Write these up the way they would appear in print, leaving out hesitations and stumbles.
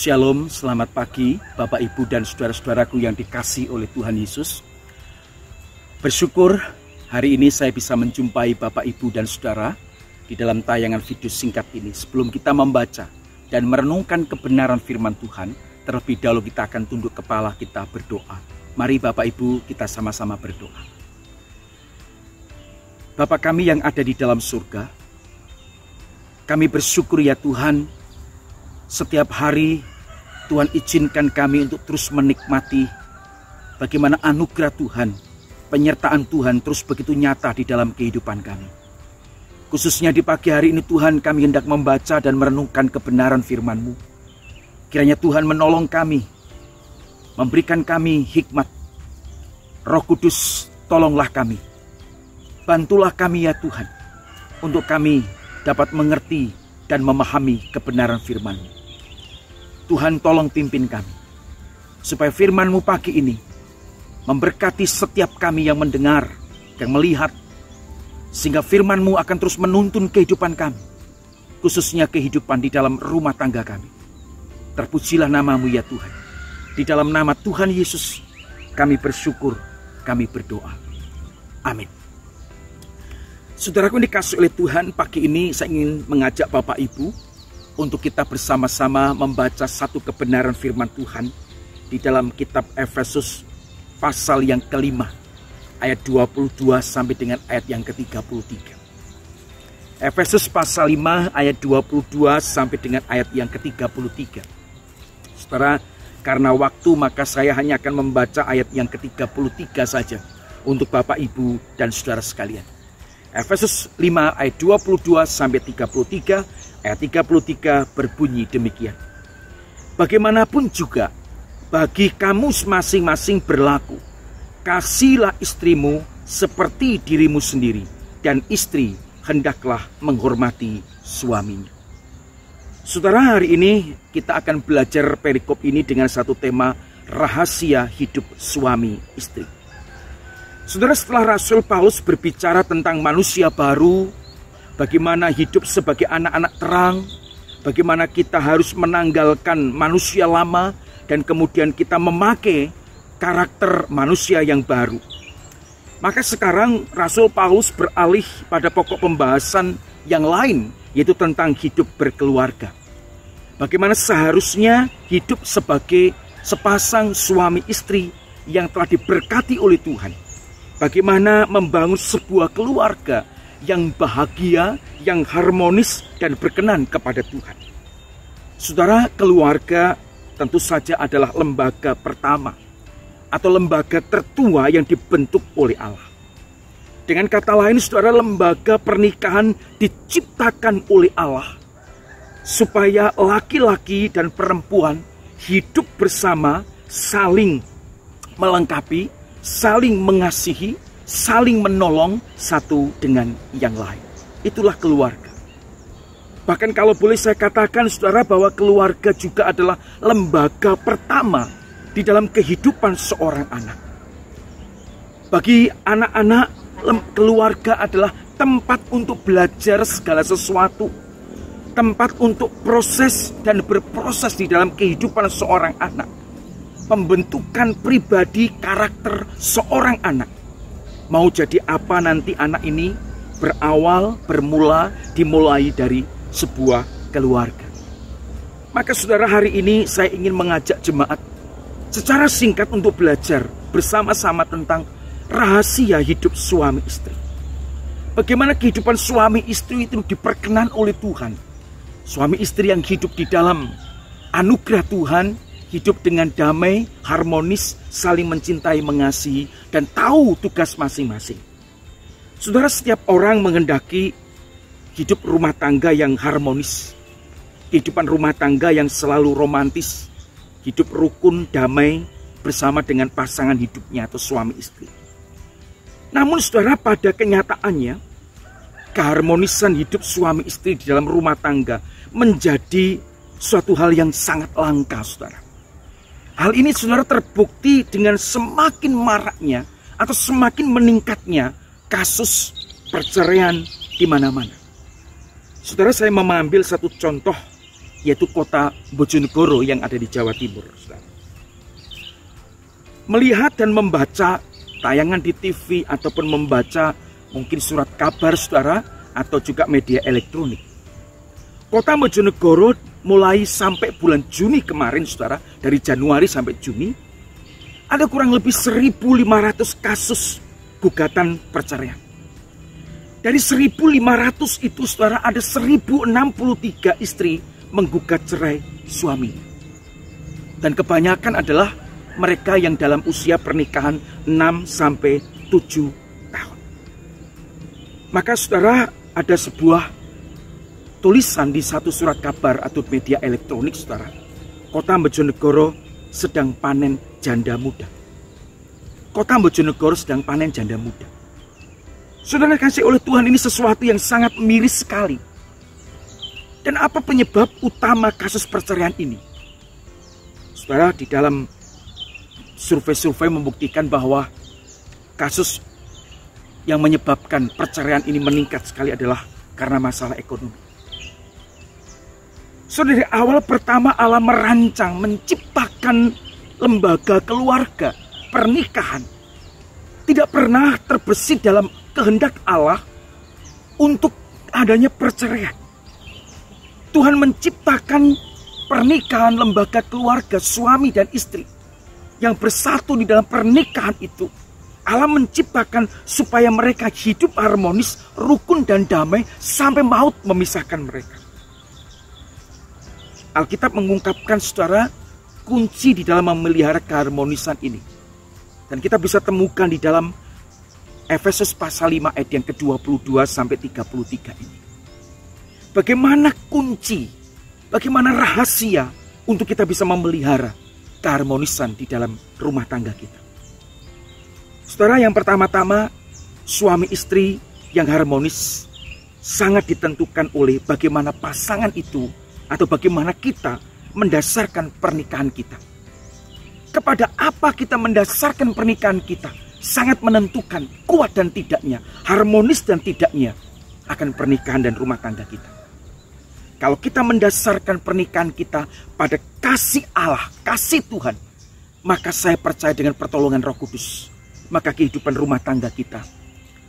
Shalom, selamat pagi Bapak Ibu dan saudara-saudaraku yang dikasihi oleh Tuhan Yesus. Bersyukur hari ini saya bisa menjumpai Bapak Ibu dan saudara di dalam tayangan video singkat ini. Sebelum kita membaca dan merenungkan kebenaran firman Tuhan, terlebih dahulu kita akan tunduk kepala, kita berdoa. Mari Bapak Ibu kita sama-sama berdoa. Bapa kami yang ada di dalam surga, kami bersyukur ya Tuhan, setiap hari Tuhan izinkan kami untuk terus menikmati bagaimana anugerah Tuhan, penyertaan Tuhan terus begitu nyata di dalam kehidupan kami. Khususnya di pagi hari ini Tuhan, kami hendak membaca dan merenungkan kebenaran firman-Mu. Kiranya Tuhan menolong kami, memberikan kami hikmat. Roh Kudus, tolonglah kami. Bantulah kami ya Tuhan, untuk kami dapat mengerti dan memahami kebenaran firman-Mu. Tuhan tolong pimpin kami, supaya firman-Mu pagi ini memberkati setiap kami yang mendengar, yang melihat, sehingga firman-Mu akan terus menuntun kehidupan kami, khususnya kehidupan di dalam rumah tangga kami. Terpujilah nama-Mu ya Tuhan. Di dalam nama Tuhan Yesus kami bersyukur, kami berdoa. Amin. Saudaraku dikasihi oleh Tuhan, pagi ini saya ingin mengajak Bapak Ibu untuk kita bersama-sama membaca satu kebenaran firman Tuhan di dalam kitab Efesus pasal yang kelima, ayat 22 sampai dengan ayat yang ke-33. Efesus pasal 5 ayat 22 sampai dengan ayat yang ke-33. Saudara, karena waktu maka saya hanya akan membaca ayat yang ke-33 saja untuk Bapak Ibu dan saudara sekalian. Efesus 5 ayat 22 sampai 33, ayat 33 berbunyi demikian. Bagaimanapun juga bagi kamu masing-masing berlaku, kasihilah istrimu seperti dirimu sendiri, dan istri hendaklah menghormati suaminya. Saudara, hari ini kita akan belajar perikop ini dengan satu tema, rahasia hidup suami istri. Saudara, setelah Rasul Paulus berbicara tentang manusia baru, bagaimana hidup sebagai anak-anak terang, bagaimana kita harus menanggalkan manusia lama, dan kemudian kita memakai karakter manusia yang baru. Maka sekarang Rasul Paulus beralih pada pokok pembahasan yang lain, yaitu tentang hidup berkeluarga. Bagaimana seharusnya hidup sebagai sepasang suami istri yang telah diberkati oleh Tuhan. Bagaimana membangun sebuah keluarga yang bahagia, yang harmonis dan berkenan kepada Tuhan. Saudara, keluarga tentu saja adalah lembaga pertama atau lembaga tertua yang dibentuk oleh Allah. Dengan kata lain, saudara, lembaga pernikahan diciptakan oleh Allah supaya laki-laki dan perempuan hidup bersama, saling melengkapi, saling mengasihi, saling menolong satu dengan yang lain. Itulah keluarga. Bahkan kalau boleh saya katakan saudara, bahwa keluarga juga adalah lembaga pertama di dalam kehidupan seorang anak. Bagi anak-anak, keluarga adalah tempat untuk belajar segala sesuatu, tempat untuk proses dan berproses di dalam kehidupan seorang anak, pembentukan pribadi karakter seorang anak. Mau jadi apa nanti anak ini, dimulai dari sebuah keluarga. Maka saudara, hari ini saya ingin mengajak jemaat secara singkat untuk belajar bersama-sama tentang rahasia hidup suami istri. Bagaimana kehidupan suami istri itu diperkenan oleh Tuhan. Suami istri yang hidup di dalam anugerah Tuhan, hidup dengan damai, harmonis, saling mencintai, mengasihi, dan tahu tugas masing-masing. Saudara, setiap orang menghendaki hidup rumah tangga yang harmonis, kehidupan rumah tangga yang selalu romantis, hidup rukun, damai, bersama dengan pasangan hidupnya atau suami istri. Namun saudara, pada kenyataannya, keharmonisan hidup suami istri di dalam rumah tangga menjadi suatu hal yang sangat langka, saudara. Hal ini saudara terbukti dengan semakin maraknya atau semakin meningkatnya kasus perceraian di mana-mana. Saudara, saya mengambil satu contoh yaitu kota Bojonegoro yang ada di Jawa Timur. Melihat dan membaca tayangan di TV ataupun membaca mungkin surat kabar saudara atau juga media elektronik. Kota Bojonegoro mulai sampai bulan Juni kemarin saudara, dari Januari sampai Juni, ada kurang lebih 1.500 kasus gugatan perceraian. Dari 1.500 itu saudara, ada 1.063 istri menggugat cerai suami. Dan kebanyakan adalah mereka yang dalam usia pernikahan 6 sampai 7 tahun. Maka saudara, ada sebuah tulisan di satu surat kabar atau media elektronik saudara. Kota Bojonegoro sedang panen janda muda. Kota Bojonegoro sedang panen janda muda. Saudara kasih oleh Tuhan, ini sesuatu yang sangat miris sekali. Dan apa penyebab utama kasus perceraian ini? Saudara, di dalam survei-survei membuktikan bahwa kasus yang menyebabkan perceraian ini meningkat sekali adalah karena masalah ekonomi. Saudara, dari awal pertama Allah merancang, menciptakan lembaga keluarga, pernikahan. Tidak pernah terbesit dalam kehendak Allah untuk adanya perceraian. Tuhan menciptakan pernikahan, lembaga keluarga, suami dan istri yang bersatu di dalam pernikahan itu. Allah menciptakan supaya mereka hidup harmonis, rukun dan damai sampai maut memisahkan mereka. Alkitab mengungkapkan saudara kunci di dalam memelihara keharmonisan ini. Dan kita bisa temukan di dalam Efesus pasal 5 ayat yang ke-22 sampai 33 ini. Bagaimana kunci, bagaimana rahasia untuk kita bisa memelihara keharmonisan di dalam rumah tangga kita. Saudara, yang pertama-tama, suami istri yang harmonis sangat ditentukan oleh bagaimana pasangan itu atau bagaimana kita mendasarkan pernikahan kita. Kepada apa kita mendasarkan pernikahan kita sangat menentukan kuat dan tidaknya, harmonis dan tidaknya akan pernikahan dan rumah tangga kita. Kalau kita mendasarkan pernikahan kita pada kasih Allah, kasih Tuhan, maka saya percaya dengan pertolongan Roh Kudus, maka kehidupan rumah tangga kita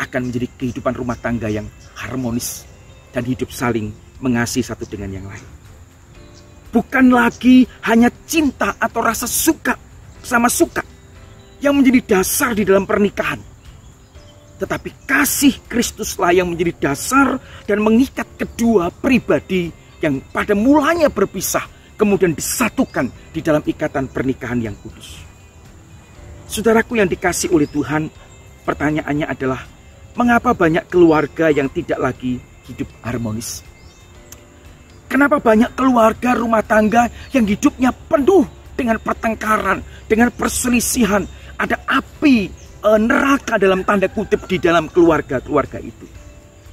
akan menjadi kehidupan rumah tangga yang harmonis dan hidup saling mengasihi satu dengan yang lain. Bukan lagi hanya cinta atau rasa suka sama suka yang menjadi dasar di dalam pernikahan, tetapi kasih Kristuslah yang menjadi dasar dan mengikat kedua pribadi yang pada mulanya berpisah kemudian disatukan di dalam ikatan pernikahan yang kudus. Saudaraku yang dikasihi oleh Tuhan, pertanyaannya adalah mengapa banyak keluarga yang tidak lagi hidup harmonis? Kenapa banyak keluarga rumah tangga yang hidupnya penuh dengan pertengkaran, dengan perselisihan, ada api neraka dalam tanda kutip di dalam keluarga-keluarga itu?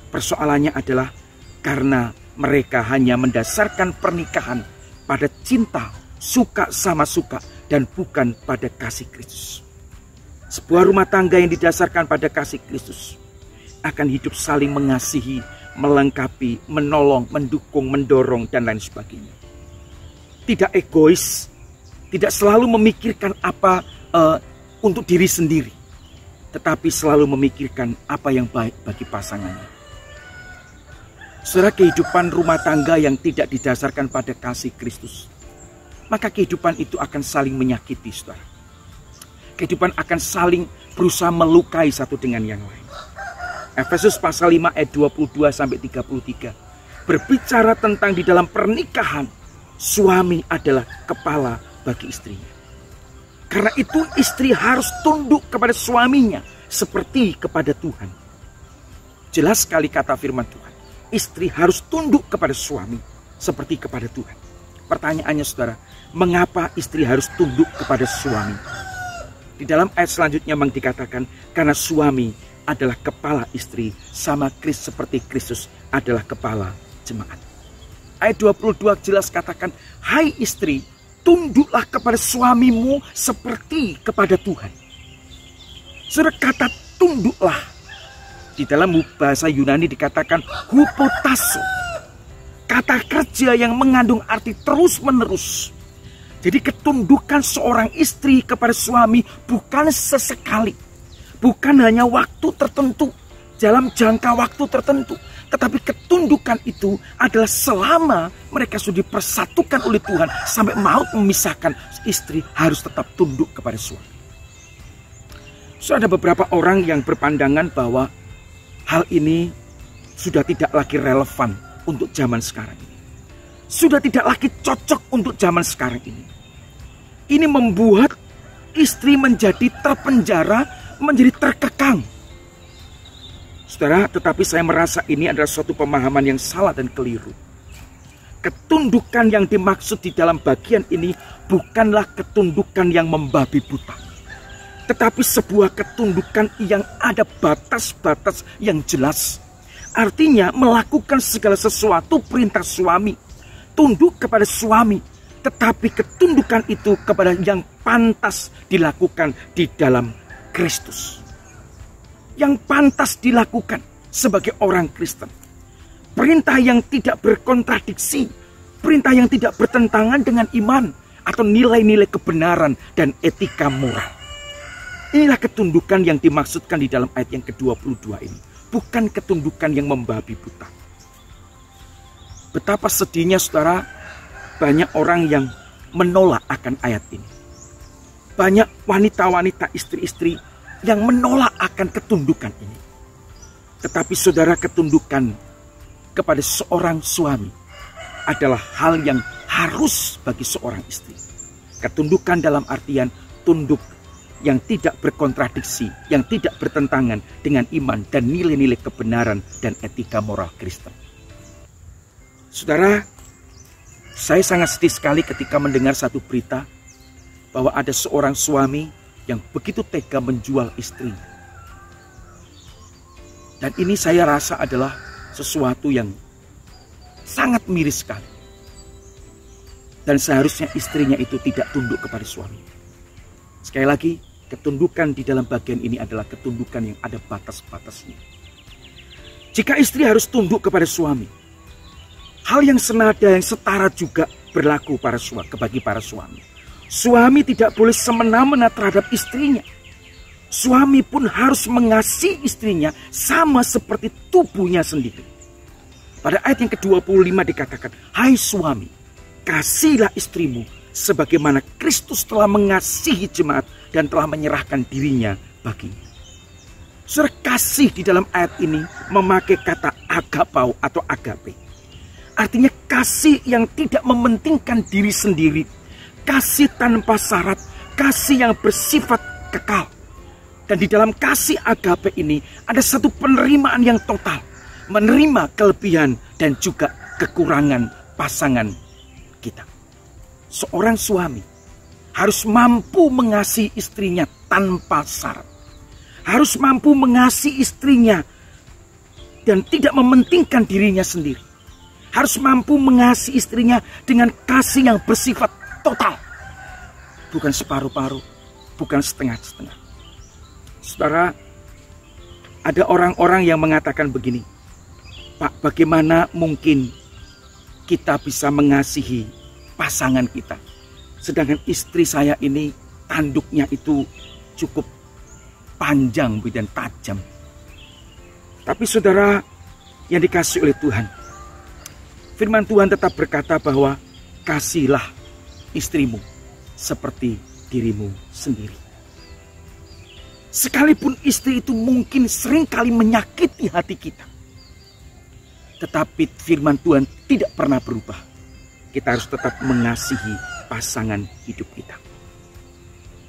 Persoalannya adalah karena mereka hanya mendasarkan pernikahan pada cinta, suka sama suka, dan bukan pada kasih Kristus. Sebuah rumah tangga yang didasarkan pada kasih Kristus akan hidup saling mengasihi, melengkapi, menolong, mendukung, mendorong, dan lain sebagainya. Tidak egois, tidak selalu memikirkan apa untuk diri sendiri, tetapi selalu memikirkan apa yang baik bagi pasangannya. Saudara, kehidupan rumah tangga yang tidak didasarkan pada kasih Kristus, maka kehidupan itu akan saling menyakiti, saudara. Kehidupan akan saling berusaha melukai satu dengan yang lain. Efesus pasal 5 ayat 22 sampai 33 berbicara tentang di dalam pernikahan suami adalah kepala bagi istrinya. Karena itu istri harus tunduk kepada suaminya seperti kepada Tuhan. Jelas sekali kata firman Tuhan. Istri harus tunduk kepada suami seperti kepada Tuhan. Pertanyaannya saudara, mengapa istri harus tunduk kepada suami? Di dalam ayat selanjutnya memang dikatakan karena suami adalah kepala istri sama seperti Kristus adalah kepala jemaat. Ayat 22 jelas katakan, hai istri, tunduklah kepada suamimu seperti kepada Tuhan. Saudara, kata tunduklah di dalam bahasa Yunani dikatakan hupotasso. kata kerja yang mengandung arti terus-menerus. Jadi ketundukan seorang istri kepada suami bukan sesekali, bukan hanya waktu tertentu, dalam jangka waktu tertentu. Tetapi ketundukan itu adalah selama mereka sudah dipersatukan oleh Tuhan sampai maut memisahkan, istri harus tetap tunduk kepada suami. So, ada beberapa orang yang berpandangan bahwa hal ini sudah tidak lagi relevan untuk zaman sekarang ini. Sudah tidak lagi cocok untuk zaman sekarang ini. Ini membuat istri menjadi terpenjara, menjadi terkekang. Saudara, tetapi saya merasa ini adalah suatu pemahaman yang salah dan keliru. Ketundukan yang dimaksud di dalam bagian ini bukanlah ketundukan yang membabi buta, tetapi sebuah ketundukan yang ada batas-batas yang jelas. Artinya melakukan segala sesuatu perintah suami, tunduk kepada suami, tetapi ketundukan itu kepada yang pantas dilakukan di dalam Kristus. Yang pantas dilakukan sebagai orang Kristen. Perintah yang tidak berkontradiksi, perintah yang tidak bertentangan dengan iman atau nilai-nilai kebenaran dan etika moral. Inilah ketundukan yang dimaksudkan di dalam ayat yang ke-22 ini. Bukan ketundukan yang membabi buta. Betapa sedihnya saudara, banyak orang yang menolak akan ayat ini. Banyak wanita-wanita, istri-istri yang menolak akan ketundukan ini. Tetapi saudara, ketundukan kepada seorang suami adalah hal yang harus bagi seorang istri. Ketundukan dalam artian tunduk yang tidak berkontradiksi, yang tidak bertentangan dengan iman dan nilai-nilai kebenaran dan etika moral Kristen. Saudara, saya sangat sedih sekali ketika mendengar satu berita bahwa ada seorang suami yang begitu tega menjual istrinya. Dan ini saya rasa adalah sesuatu yang sangat miris sekali. Dan seharusnya istrinya itu tidak tunduk kepada suami. Sekali lagi, ketundukan di dalam bagian ini adalah ketundukan yang ada batas-batasnya. Jika istri harus tunduk kepada suami, hal yang senada, yang setara juga berlaku bagi para suami. Suami tidak boleh semena-mena terhadap istrinya. Suami pun harus mengasihi istrinya sama seperti tubuhnya sendiri. Pada ayat yang ke-25 dikatakan, "Hai suami, kasihilah istrimu sebagaimana Kristus telah mengasihi jemaat dan telah menyerahkan dirinya baginya." Saudara, kasih di dalam ayat ini memakai kata agapau atau agape. Artinya kasih yang tidak mementingkan diri sendiri. Kasih tanpa syarat, kasih yang bersifat kekal. Dan di dalam kasih agape ini ada satu penerimaan yang total. Menerima kelebihan dan juga kekurangan pasangan kita. Seorang suami harus mampu mengasihi istrinya tanpa syarat. Harus mampu mengasihi istrinya dan tidak mementingkan dirinya sendiri. Harus mampu mengasihi istrinya dengan kasih yang bersifat total. Bukan separuh-paruh, bukan setengah-setengah. Saudara, ada orang-orang yang mengatakan begini, "Pak, bagaimana mungkin kita bisa mengasihi pasangan kita, sedangkan istri saya ini tanduknya itu cukup panjang dan tajam." Tapi saudara yang dikasihi oleh Tuhan, firman Tuhan tetap berkata bahwa kasihilah istrimu seperti dirimu sendiri. Sekalipun istri itu mungkin seringkali menyakiti hati kita, tetapi firman Tuhan tidak pernah berubah. Kita harus tetap mengasihi pasangan hidup kita.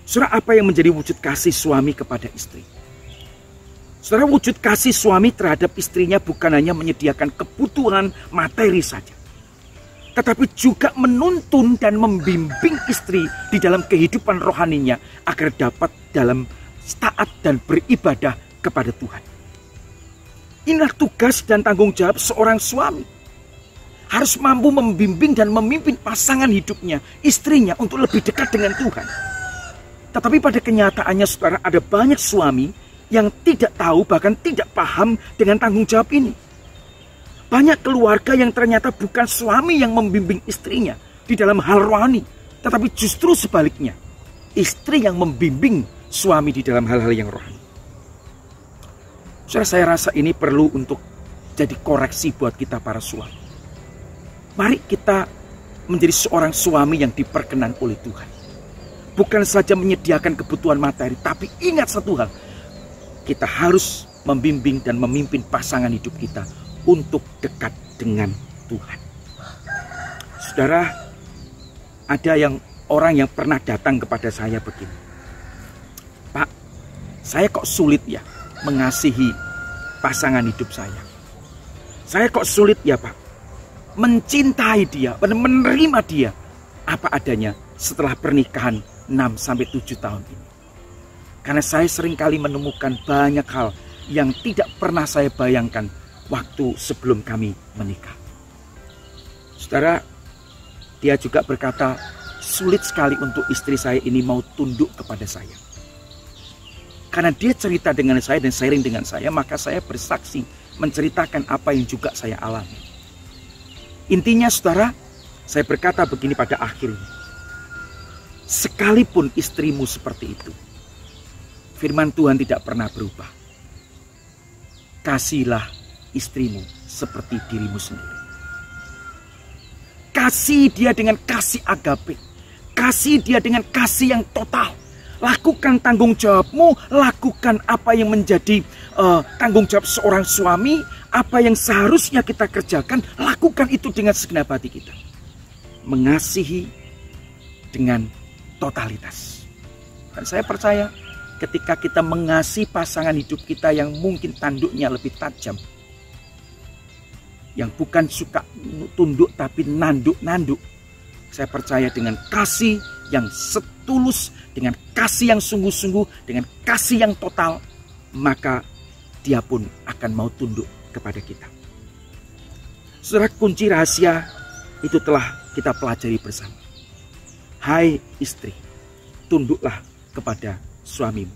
Saudara, apa yang menjadi wujud kasih suami kepada istri? Saudara, wujud kasih suami terhadap istrinya bukan hanya menyediakan kebutuhan materi saja, tetapi juga menuntun dan membimbing istri di dalam kehidupan rohaninya agar dapat dalam taat dan beribadah kepada Tuhan. Inilah tugas dan tanggung jawab seorang suami. Harus mampu membimbing dan memimpin pasangan hidupnya, istrinya, untuk lebih dekat dengan Tuhan. Tetapi pada kenyataannya saudara, ada banyak suami yang tidak tahu, bahkan tidak paham dengan tanggung jawab ini. Banyak keluarga yang ternyata bukan suami yang membimbing istrinya di dalam hal rohani, tetapi justru sebaliknya. Istri yang membimbing suami di dalam hal-hal yang rohani. Saudara, saya rasa ini perlu untuk jadi koreksi buat kita para suami. Mari kita menjadi seorang suami yang diperkenan oleh Tuhan. Bukan saja menyediakan kebutuhan materi, tapi ingat satu hal. Kita harus membimbing dan memimpin pasangan hidup kita untuk dekat dengan Tuhan. Saudara, ada orang yang pernah datang kepada saya begini. Pak, saya kok sulit ya mengasihi pasangan hidup saya. Saya kok sulit ya Pak mencintai dia, menerima dia apa adanya setelah pernikahan 6-7 tahun ini. Karena saya seringkali menemukan banyak hal yang tidak pernah saya bayangkan waktu sebelum kami menikah. Saudara, dia juga berkata, sulit sekali untuk istri saya ini mau tunduk kepada saya. Karena dia cerita dengan saya dan sharing dengan saya, maka saya bersaksi menceritakan apa yang juga saya alami. Intinya saudara, saya berkata begini pada akhirnya. Sekalipun istrimu seperti itu, firman Tuhan tidak pernah berubah. Kasihilah istrimu seperti dirimu sendiri. Kasih dia dengan kasih agape. Kasih dia dengan kasih yang total. Lakukan tanggung jawabmu, lakukan apa yang menjadi tanggung jawab seorang suami, apa yang seharusnya kita kerjakan, lakukan itu dengan segenap hati kita. Mengasihi dengan totalitas. Dan saya percaya ketika kita mengasihi pasangan hidup kita yang mungkin tanduknya lebih tajam, yang bukan suka tunduk tapi nanduk-nanduk, saya percaya dengan kasih yang setulus, dengan kasih yang sungguh-sungguh, dengan kasih yang total, maka dia pun akan mau tunduk kepada kita. Saudara, kunci rahasia itu telah kita pelajari bersama. Hai istri, tunduklah kepada suamimu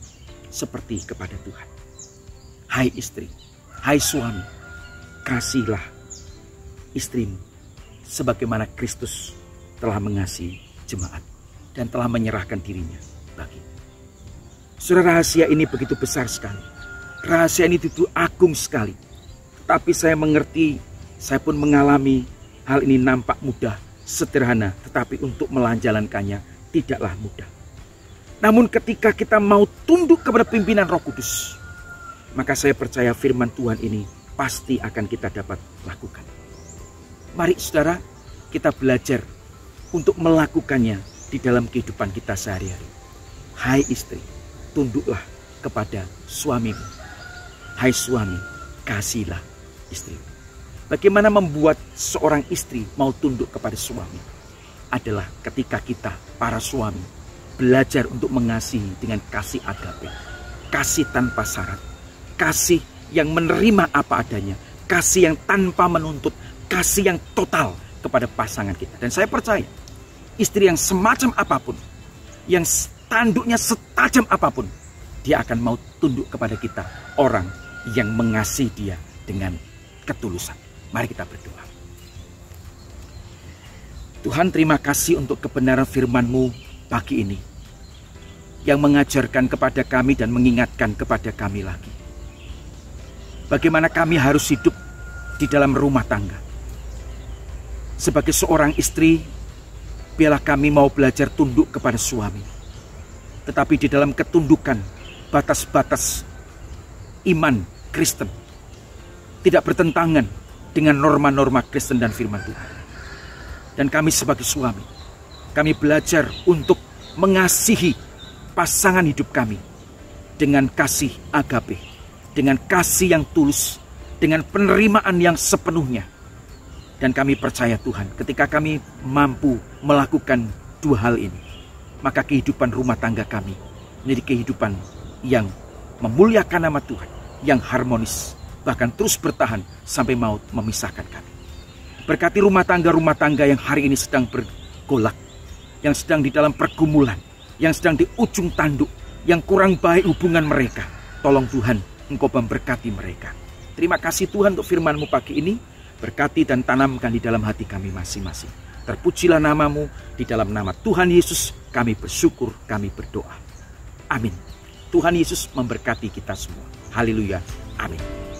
seperti kepada Tuhan. Hai istri, hai suami, kasihilah istrimu sebagaimana Kristus telah mengasihi jemaat dan telah menyerahkan dirinya bagi. Saudara, rahasia ini begitu besar sekali. Rahasia ini itu agung sekali. Tapi saya mengerti, saya pun mengalami hal ini nampak mudah, sederhana, tetapi untuk menjalankannya tidaklah mudah. Namun ketika kita mau tunduk kepada pimpinan Roh Kudus, maka saya percaya firman Tuhan ini pasti akan kita dapat lakukan. Mari saudara, kita belajar untuk melakukannya di dalam kehidupan kita sehari-hari. Hai istri, tunduklah kepada suamimu. Hai suami, kasihilah istri. Bagaimana membuat seorang istri mau tunduk kepada suami? Adalah ketika kita, para suami, belajar untuk mengasihi dengan kasih agape. Kasih tanpa syarat. Kasih yang menerima apa adanya. Kasih yang tanpa menuntut. Kasih yang total kepada pasangan kita. Dan saya percaya, istri yang semacam apapun, yang tanduknya setajam apapun, dia akan mau tunduk kepada kita, orang yang mengasihi dia dengan ketulusan. Mari kita berdoa. Tuhan, terima kasih untuk kebenaran firman-Mu pagi ini, yang mengajarkan kepada kami dan mengingatkan kepada kami lagi bagaimana kami harus hidup di dalam rumah tangga. Sebagai seorang istri, biarlah kami mau belajar tunduk kepada suami, tetapi di dalam ketundukan, batas-batas iman Kristen tidak bertentangan dengan norma-norma Kristen dan firman Tuhan. Dan kami sebagai suami, kami belajar untuk mengasihi pasangan hidup kami dengan kasih agape, dengan kasih yang tulus, dengan penerimaan yang sepenuhnya. Dan kami percaya Tuhan, ketika kami mampu melakukan dua hal ini, maka kehidupan rumah tangga kami menjadi kehidupan yang memuliakan nama Tuhan, yang harmonis, bahkan terus bertahan sampai maut memisahkan kami. Berkati rumah tangga yang hari ini sedang bergolak, yang sedang di dalam pergumulan, yang sedang di ujung tanduk, yang kurang baik hubungan mereka. Tolong Tuhan, Engkau memberkati mereka. Terima kasih Tuhan untuk firman-Mu pagi ini. Berkati dan tanamkan di dalam hati kami masing-masing. Terpujilah namamu, di dalam nama Tuhan Yesus kami bersyukur, kami berdoa. Amin. Tuhan Yesus memberkati kita semua. Haleluya. Amin.